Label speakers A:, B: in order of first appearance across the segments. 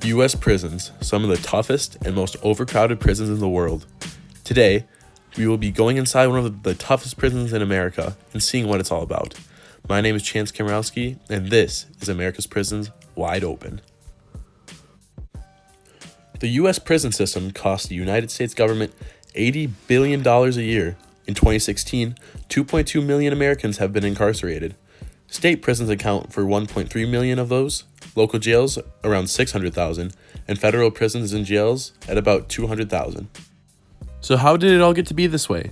A: U.S. prisons, some of the toughest and most overcrowded prisons in the world. Today, we will be going inside one of the toughest prisons in America and seeing what it's all about. My name is Chance Kamrowski, and this is America's Prisons Wide Open. The U.S. prison system costs the United States government $80 billion a year. In 2016, 2.2 million Americans have been incarcerated. State prisons account for 1.3 million of those, local jails around 600,000, and federal prisons and jails at about 200,000. So how did it all get to be this way?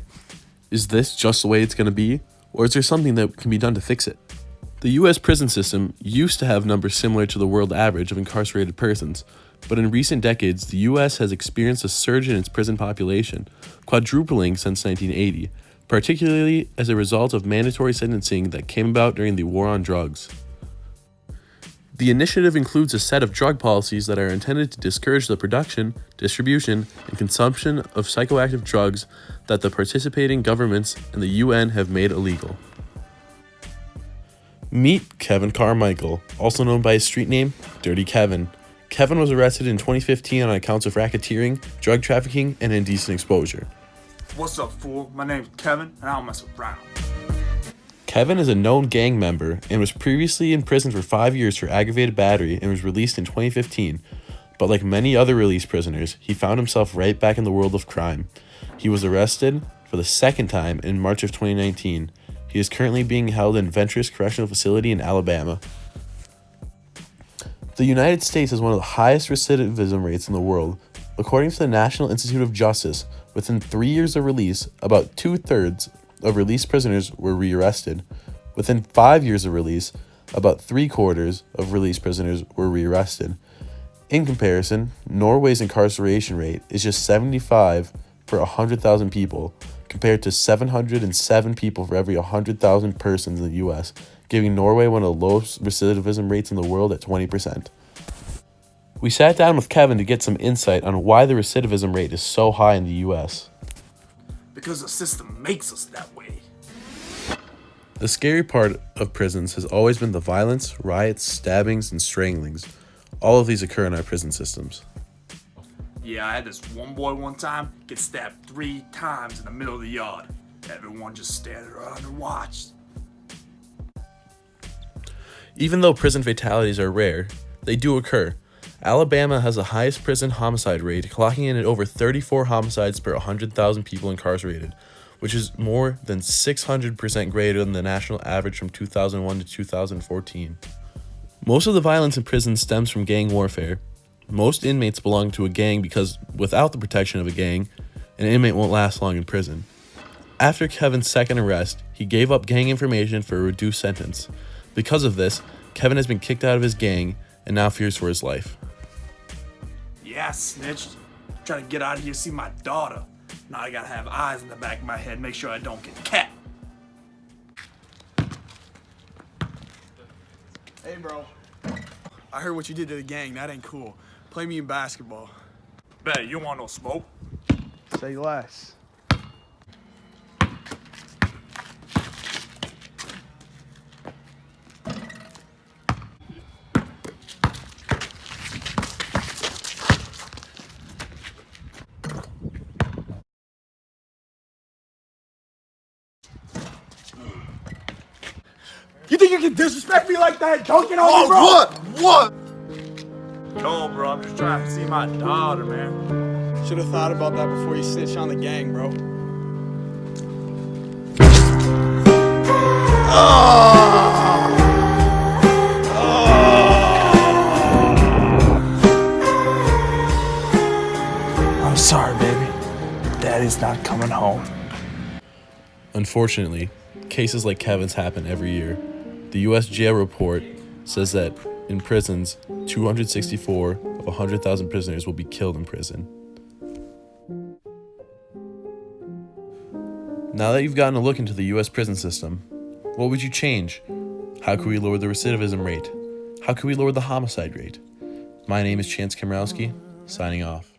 A: Is this just the way it's going to be, or is there something that can be done to fix it? The U.S. prison system used to have numbers similar to the world average of incarcerated persons, but in recent decades, the U.S. has experienced a surge in its prison population, quadrupling since 1980, particularly as a result of mandatory sentencing that came about during the war on drugs. The initiative includes a set of drug policies that are intended to discourage the production, distribution, and consumption of psychoactive drugs that the participating governments and the UN have made illegal. Meet Kevin Carmichael, also known by his street name, Dirty Kevin. Kevin was arrested in 2015 on accounts of racketeering, drug trafficking, and indecent exposure.
B: What's up, fool? My name's Kevin, and I don't mess around.
A: Kevin is a known gang member and was previously in prison for 5 years for aggravated battery and was released in 2015. But like many other released prisoners, he found himself right back in the world of crime. He was arrested for the second time in March of 2019. He is currently being held in Ventress Correctional Facility in Alabama. The United States has one of the highest recidivism rates in the world. According to the National Institute of Justice, within 3 years of release, about 2/3 of released prisoners were rearrested. Within 5 years of release, about 3/4 of released prisoners were rearrested. In comparison, Norway's incarceration rate is just 75 per 100,000 people, compared to 707 people for every 100,000 persons in the U.S., giving Norway one of the lowest recidivism rates in the world at 20%. We sat down with Kevin to get some insight on why the recidivism rate is so high in the U.S.
B: Because the system makes us that way.
A: The scary part of prisons has always been the violence, riots, stabbings, and stranglings. All of these occur in our prison systems.
B: Yeah, I had this one boy one time get stabbed 3 times in the middle of the yard. Everyone just standing around and watched.
A: Even though prison fatalities are rare, they do occur. Alabama has the highest prison homicide rate, clocking in at over 34 homicides per 100,000 people incarcerated, which is more than 600% greater than the national average from 2001 to 2014. Most of the violence in prison stems from gang warfare. Most inmates belong to a gang because without the protection of a gang, an inmate won't last long in prison. After Kevin's second arrest, he gave up gang information for a reduced sentence. Because of this, Kevin has been kicked out of his gang and now fears for his life.
B: Yeah, I snitched. Trying to get out of here, see my daughter. Now I gotta have eyes in the back of my head, make sure I don't get capped.
C: Hey, bro. I heard what you did to the gang. That ain't cool. Play me in basketball.
B: Bet, you want no smoke?
C: Say less. You think you can disrespect me like that? Don't get on me, bro!
D: What?
B: No, bro, I'm just trying to see my daughter, man.
C: Should have thought about that before you snitched on the gang, bro.
B: I'm sorry, baby. Daddy's not coming home.
A: Unfortunately, cases like Kevin's happen every year. The U.S. jail report says that in prisons, 264 of 100,000 prisoners will be killed in prison. Now that you've gotten a look into the U.S. prison system, what would you change? How can we lower the recidivism rate? How can we lower the homicide rate? My name is Chance Kamrowski, signing off.